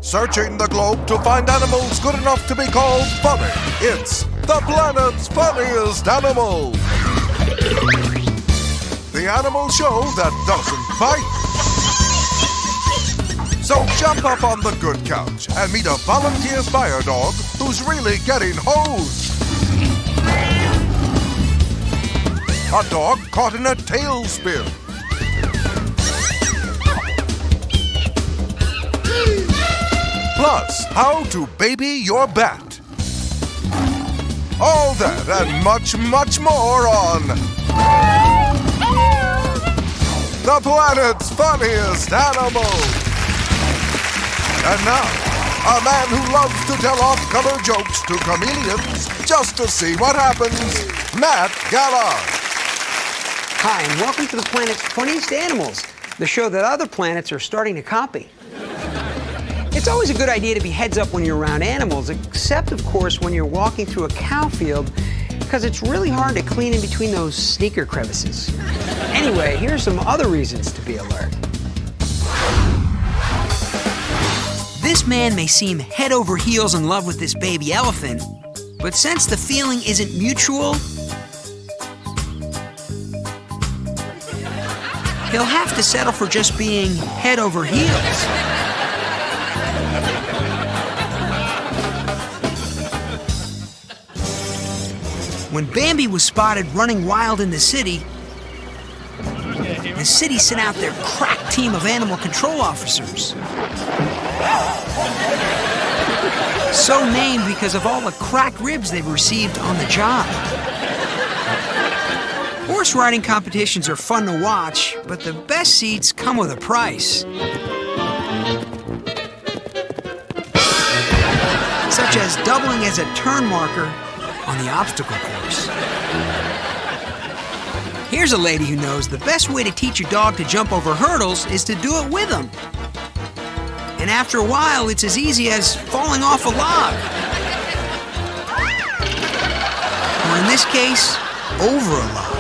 Searching the globe to find animals good enough to be called funny. It's the planet's funniest animal. The animal show that doesn't bite. So jump up on the good couch and meet a volunteer fire dog who's really getting hosed. A dog caught in a tailspin. Plus, how to baby your bat. All that and much, much more on the planet's funniest animal. And now, a man who loves to tell off-color jokes to chameleons just to see what happens, Matt Gallant. Hi, and welcome to the planet's funniest animals, the show that other planets are starting to copy. It's always a good idea to be heads up when you're around animals, except, of course, when you're walking through a cow field, because it's really hard to clean in between those sneaker crevices. Anyway, here's some other reasons to be alert. This man may seem head over heels in love with this baby elephant, but since the feeling isn't mutual, he'll have to settle for just being head over heels. When Bambi was spotted running wild in the city sent out their crack team of animal control officers. So named because of all the cracked ribs they've received on the job. Horse riding competitions are fun to watch, but the best seats come with a price. Such as doubling as a turn marker on the obstacle course. Here's a lady who knows the best way to teach your dog to jump over hurdles is to do it with him. And after a while, it's as easy as falling off a log. Or in this case, over a log.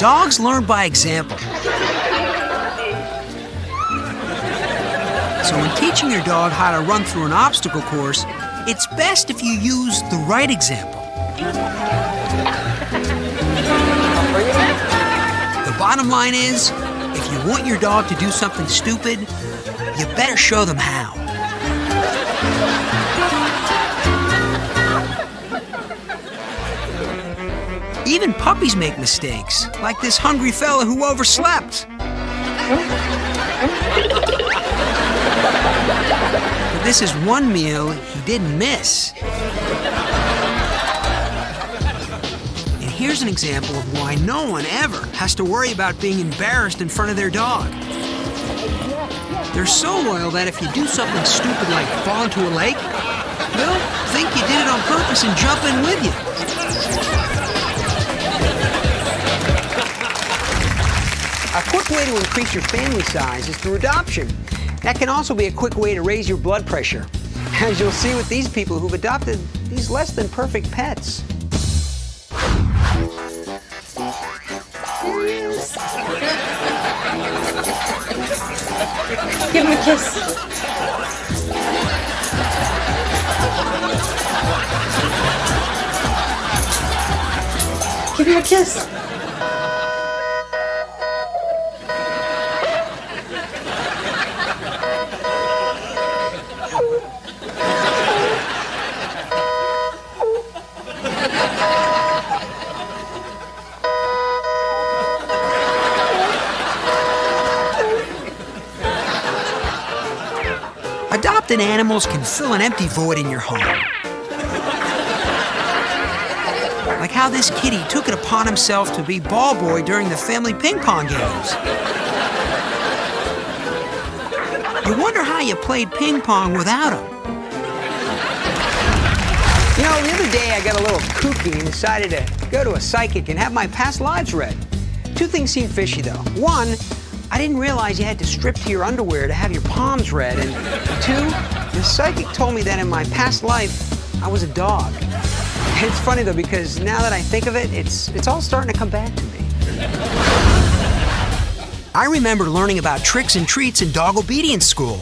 Dogs learn by example. So when teaching your dog how to run through an obstacle course, it's best if you use the right example. The bottom line is, if you want your dog to do something stupid, you better show them how. Even puppies make mistakes, like this hungry fella who overslept. But this is one meal he didn't miss. And here's an example of why no one ever has to worry about being embarrassed in front of their dog. They're so loyal that if you do something stupid like fall into a lake, they'll think you did it on purpose and jump in with you. A quick way to increase your family size is through adoption. That can also be a quick way to raise your blood pressure, as you'll see with these people who've adopted these less than perfect pets. Give him a kiss. Give him a kiss. Adopted animals can fill an empty void in your home. Like how this kitty took it upon himself to be ball boy during the family ping pong games. You wonder how you played ping pong without him. You know, the other day I got a little kooky and decided to go to a psychic and have my past lives read. Two things seemed fishy, though. One, I didn't realize you had to strip to your underwear to have your palms read. And two, the psychic told me that in my past life, I was a dog. And it's funny, though, because now that I think of it, it's all starting to come back to me. I remember learning about tricks and treats in dog obedience school.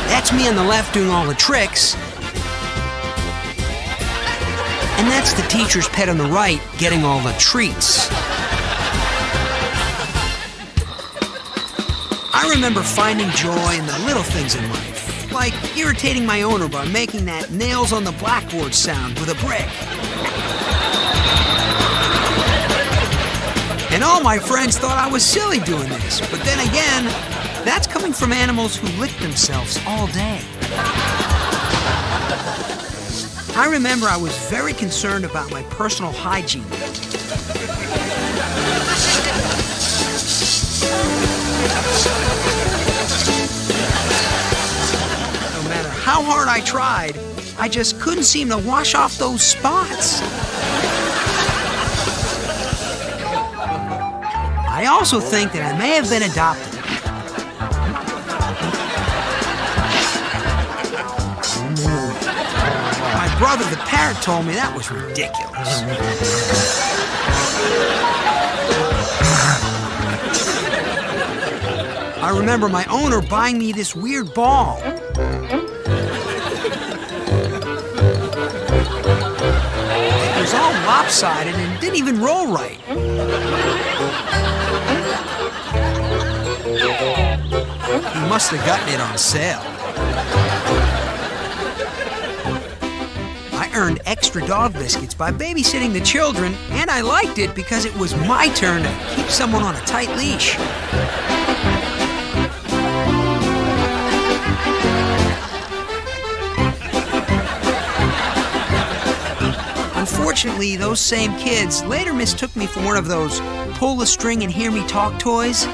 That's me on the left doing all the tricks. And that's the teacher's pet on the right getting all the treats. I remember finding joy in the little things in life, like irritating my owner by making that nails on the blackboard sound with a brick. And all my friends thought I was silly doing this, but then again, that's coming from animals who lick themselves all day. I remember I was very concerned about my personal hygiene. No matter how hard I tried, I just couldn't seem to wash off those spots. I also think that I may have been adopted. My brother, the parrot, told me that was ridiculous. I remember my owner buying me this weird ball. It was all lopsided and didn't even roll right. He must have gotten it on sale. I earned extra dog biscuits by babysitting the children, and I liked it because it was my turn to keep someone on a tight leash. Unfortunately, those same kids later mistook me for one of those pull the string and hear me talk toys.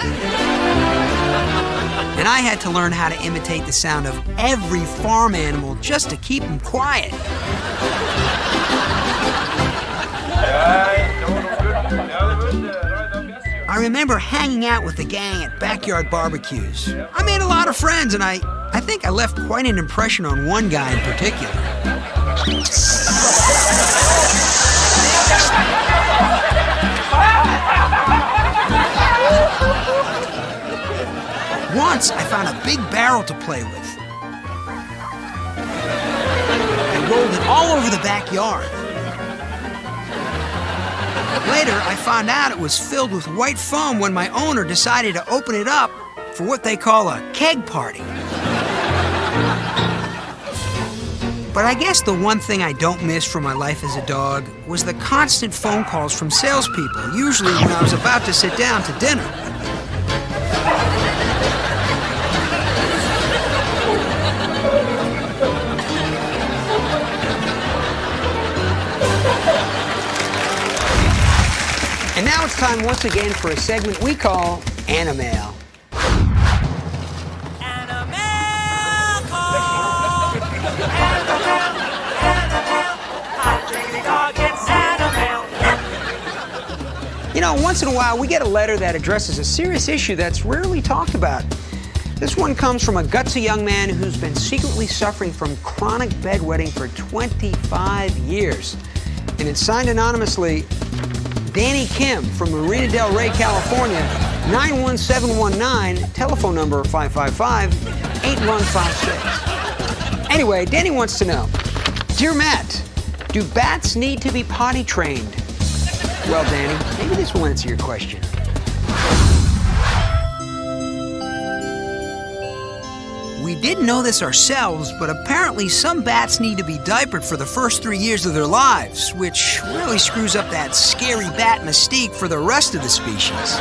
And I had to learn how to imitate the sound of every farm animal just to keep them quiet. I remember hanging out with the gang at backyard barbecues. I made a lot of friends, and I think I left quite an impression on one guy in particular. Once, I found a big barrel to play with. I rolled it all over the backyard. Later, I found out it was filled with white foam when my owner decided to open it up for what they call a keg party. But I guess the one thing I don't miss from my life as a dog was the constant phone calls from salespeople, usually when I was about to sit down to dinner. And now it's time once again for a segment we call Animail. You know, once in a while we get a letter that addresses a serious issue that's rarely talked about. This one comes from a gutsy young man who's been secretly suffering from chronic bedwetting for 25 years. And it's signed anonymously, Danny Kim from Marina Del Rey, California, 91719, telephone number 555-8156. Anyway, Danny wants to know, Dear Matt, do bats need to be potty trained? Well, Danny, maybe this will answer your question. We didn't know this ourselves, but apparently some bats need to be diapered for the first 3 years of their lives, which really screws up that scary bat mystique for the rest of the species.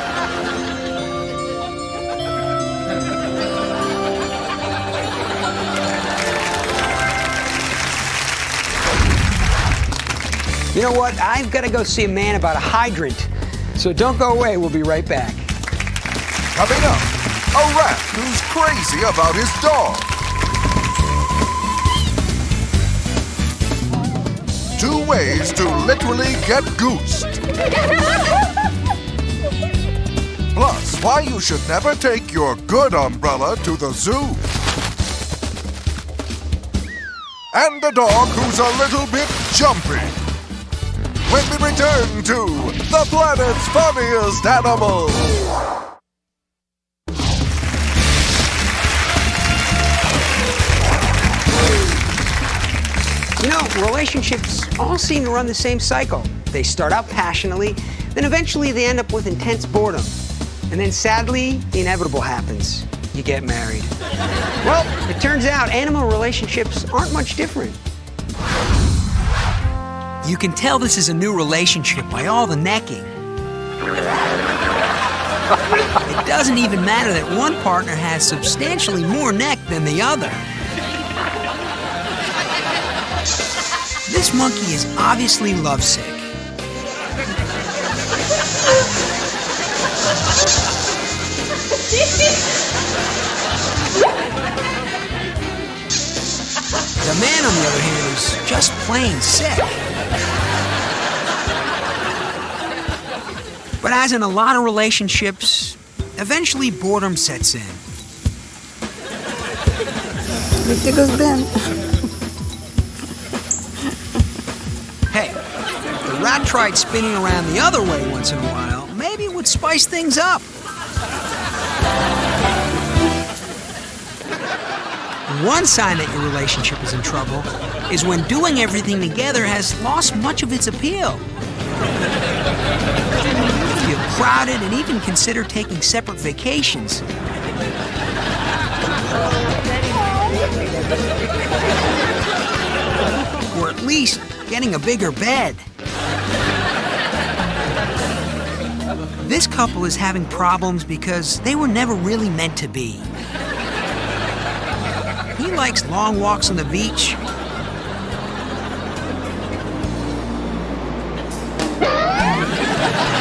You know what? I've got to go see a man about a hydrant. So don't go away. We'll be right back. Coming up, a rat who's crazy about his dog. 2 ways to literally get goosed. Plus, why you should never take your good umbrella to the zoo. And a dog who's a little bit jumpy. when we return to the planet's funniest animals. You know, relationships all seem to run the same cycle. They start out passionately, then eventually they end up with intense boredom. And then sadly, the inevitable happens. You get married. Well, it turns out animal relationships aren't much different. You can tell this is a new relationship by all the necking. It doesn't even matter that one partner has substantially more neck than the other. This monkey is obviously lovesick. The man, on the other hand, is just plain sick. But as in a lot of relationships, eventually boredom sets in. Hey, if the rat tried spinning around the other way once in a while, maybe it would spice things up. One sign that your relationship is in trouble is when doing everything together has lost much of its appeal. If you're crowded and even consider taking separate vacations. Or at least getting a bigger bed. This couple is having problems because they were never really meant to be. He likes long walks on the beach.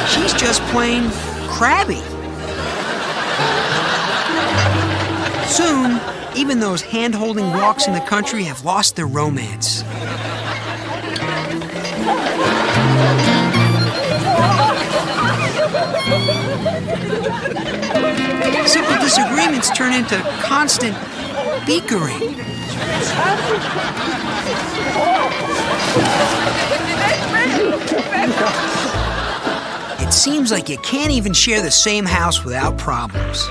She's just plain crabby. Soon, even those hand-holding walks in the country have lost their romance. Simple disagreements turn into constant bickering. It seems like you can't even share the same house without problems.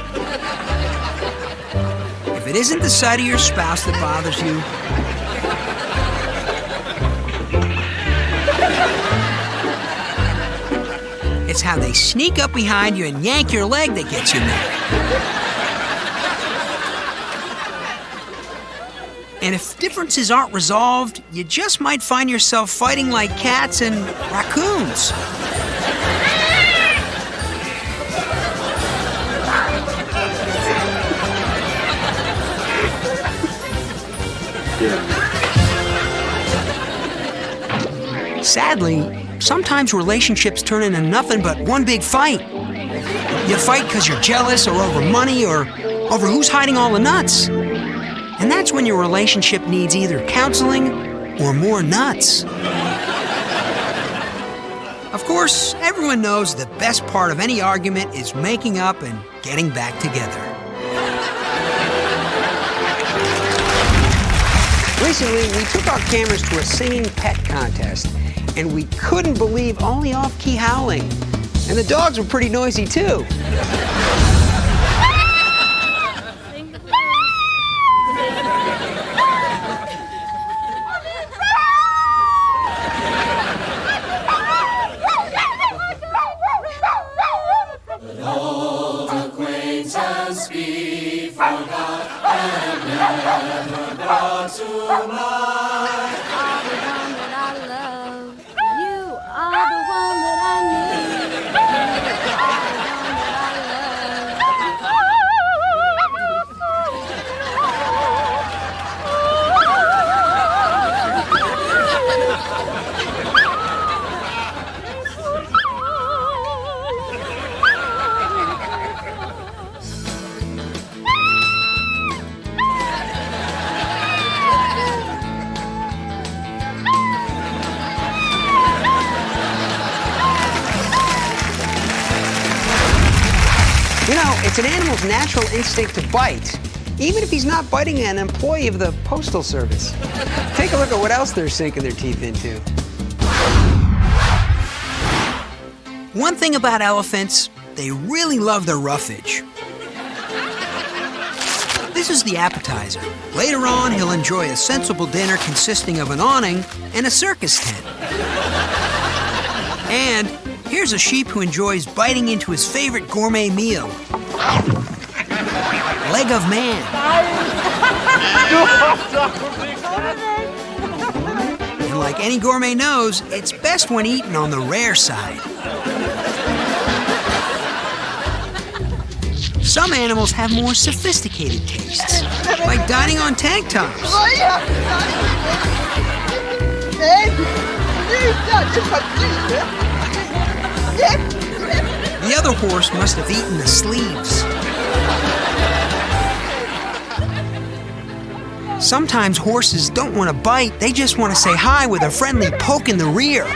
If it isn't the sight of your spouse that bothers you, it's how they sneak up behind you and yank your leg that gets you mad. And if differences aren't resolved, you just might find yourself fighting like cats and raccoons. Sadly, sometimes relationships turn into nothing but one big fight. You fight because you're jealous or over money or over who's hiding all the nuts. And that's when your relationship needs either counseling or more nuts. Of course, everyone knows the best part of any argument is making up and getting back together. Recently, we took our cameras to a singing pet contest, and we couldn't believe all the off-key howling. And the dogs were pretty noisy, too. You know, it's an animal's natural instinct to bite, even if he's not biting an employee of the Postal Service. Take a look at what else they're sinking their teeth into. One thing about elephants, they really love their roughage. This is the appetizer. Later on, he'll enjoy a sensible dinner consisting of an awning and a circus tent. And here's a sheep who enjoys biting into his favorite gourmet meal. Leg of man. And like any gourmet knows, it's best when eaten on the rare side. Some animals have more sophisticated tastes, like dining on tank tops. The other horse must have eaten the sleeves. Sometimes horses don't want to bite, they just want to say hi with a friendly poke in the rear.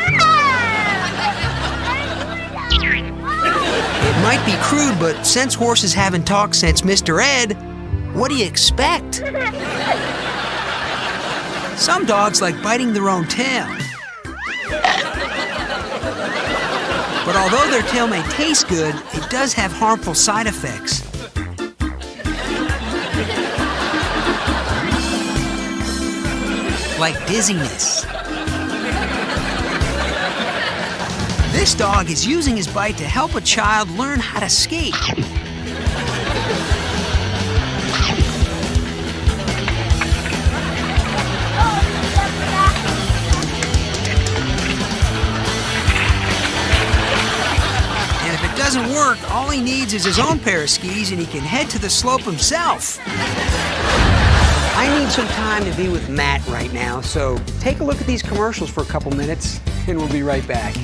It might be crude, but since horses haven't talked since Mr. Ed, what do you expect? Some dogs like biting their own tail. But although their tail may taste good, it does have harmful side effects. Like dizziness. This dog is using his bite to help a child learn how to skate. And if it doesn't work, all he needs is his own pair of skis and he can head to the slope himself. I need some time to be with Matt right now, so take a look at these commercials for a couple minutes, and we'll be right back.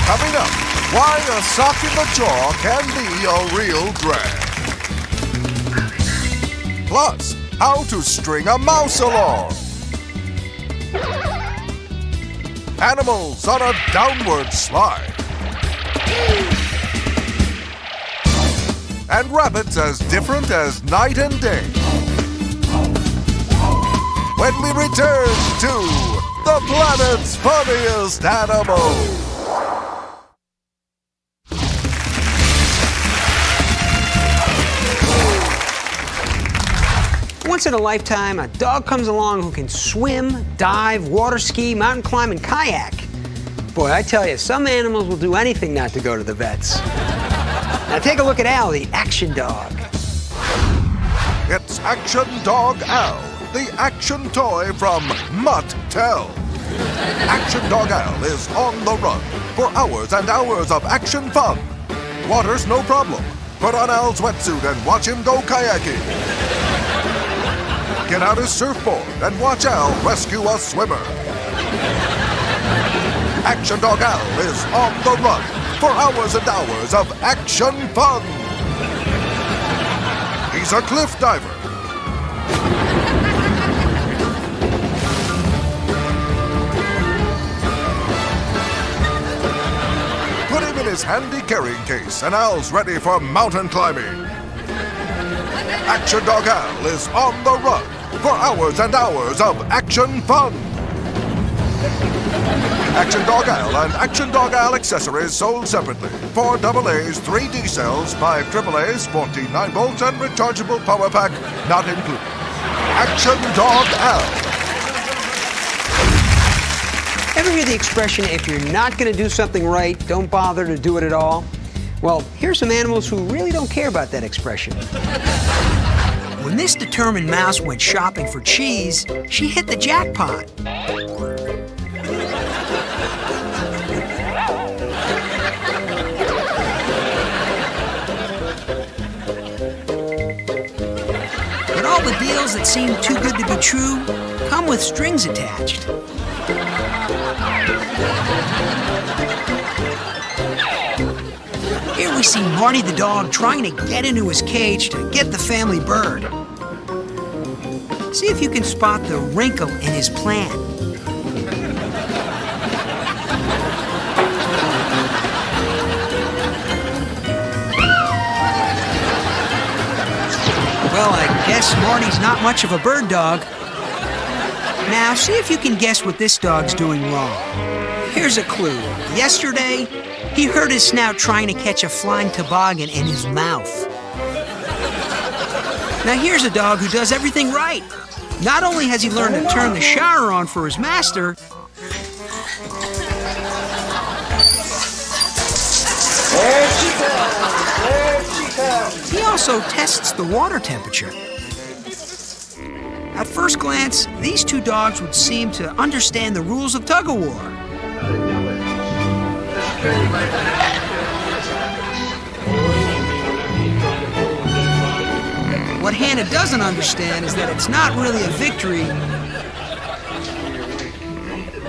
Coming up, why a sock in the jaw can be a real drag. Plus, how to string a mouse along. Animals on a downward slide. And rabbits as different as night and day. When we return to the planet's funniest animals. Once in a lifetime, a dog comes along who can swim, dive, water ski, mountain climb, and kayak. Boy, I tell you, some animals will do anything not to go to the vets. Now take a look at Al, the action dog. It's Action Dog Al, the action toy from Mutt-Tell. Action Dog Al is on the run for hours and hours of action fun. Water's no problem. Put on Al's wetsuit and watch him go kayaking. Get out his surfboard and watch Al rescue a swimmer. Action Dog Al is on the run for hours and hours of action fun. He's a cliff diver. Put him in his handy carrying case and Al's ready for mountain climbing. Action Dog Al is on the run for hours and hours of action fun. Action Dog Al and Action Dog Al accessories sold separately. 4 AA's, 3 D cells, 5 AA's, 14 9-volts, and rechargeable power pack not included. Action Dog Al. Ever hear the expression, if you're not going to do something right, don't bother to do it at all? Well, here's some animals who really don't care about that expression. When this determined mouse went shopping for cheese, she hit the jackpot. But all the deals that seem too good to be true come with strings attached. Here we see Marty the dog trying to get into his cage to get the family bird. See if you can spot the wrinkle in his plan. Well, I guess Marty's not much of a bird dog. Now, see if you can guess what this dog's doing wrong. Here's a clue. Yesterday, he hurt his snout trying to catch a flying toboggan in his mouth. Now here's a dog who does everything right. Not only has he learned to turn the shower on for his master, There she comes! There she comes! he also tests the water temperature. At first glance, these two dogs would seem to understand the rules of tug-of-war. What Hannah doesn't understand is that it's not really a victory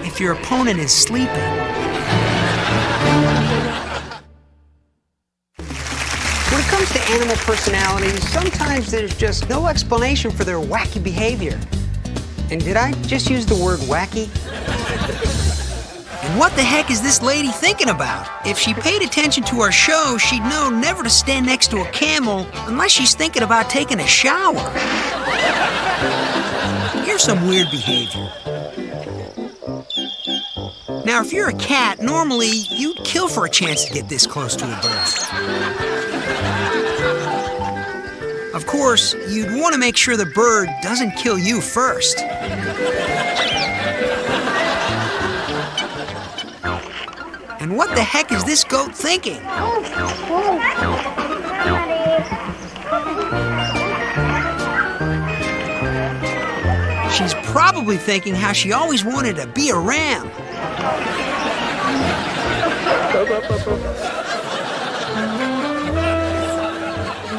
if your opponent is sleeping. When it comes to animal personalities, sometimes there's just no explanation for their wacky behavior. And did I just use the word wacky? And what the heck is this lady thinking about? If she paid attention to our show, she'd know never to stand next to a camel unless she's thinking about taking a shower. Here's some weird behavior. Now, if you're a cat, normally you'd kill for a chance to get this close to a bird. Of course, you'd want to make sure the bird doesn't kill you first. And what the heck is this goat thinking? She's probably thinking how she always wanted to be a ram.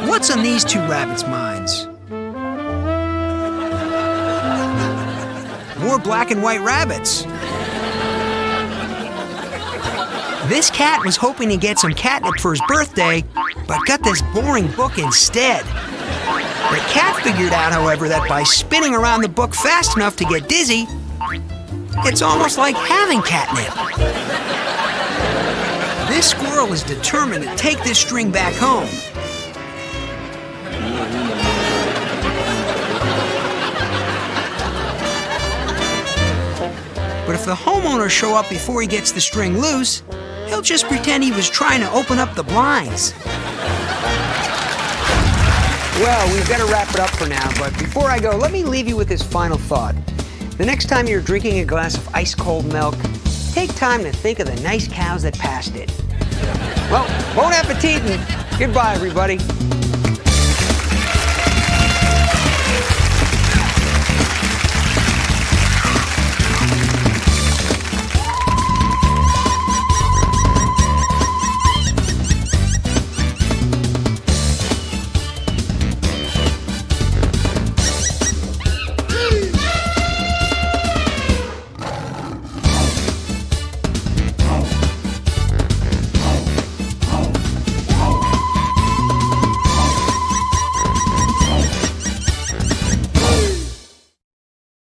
What's on these two rabbits' minds? More black and white rabbits. This cat was hoping to get some catnip for his birthday, but got this boring book instead. The cat figured out, however, that by spinning around the book fast enough to get dizzy, it's almost like having catnip. This squirrel is determined to take this string back home. But if the homeowners show up before he gets the string loose, he'll just pretend he was trying to open up the blinds. Well, we've got to wrap it up for now, but before I go, let me leave you with this final thought. The next time you're drinking a glass of ice-cold milk, take time to think of the nice cows that passed it. Well, bon appetit and goodbye, everybody.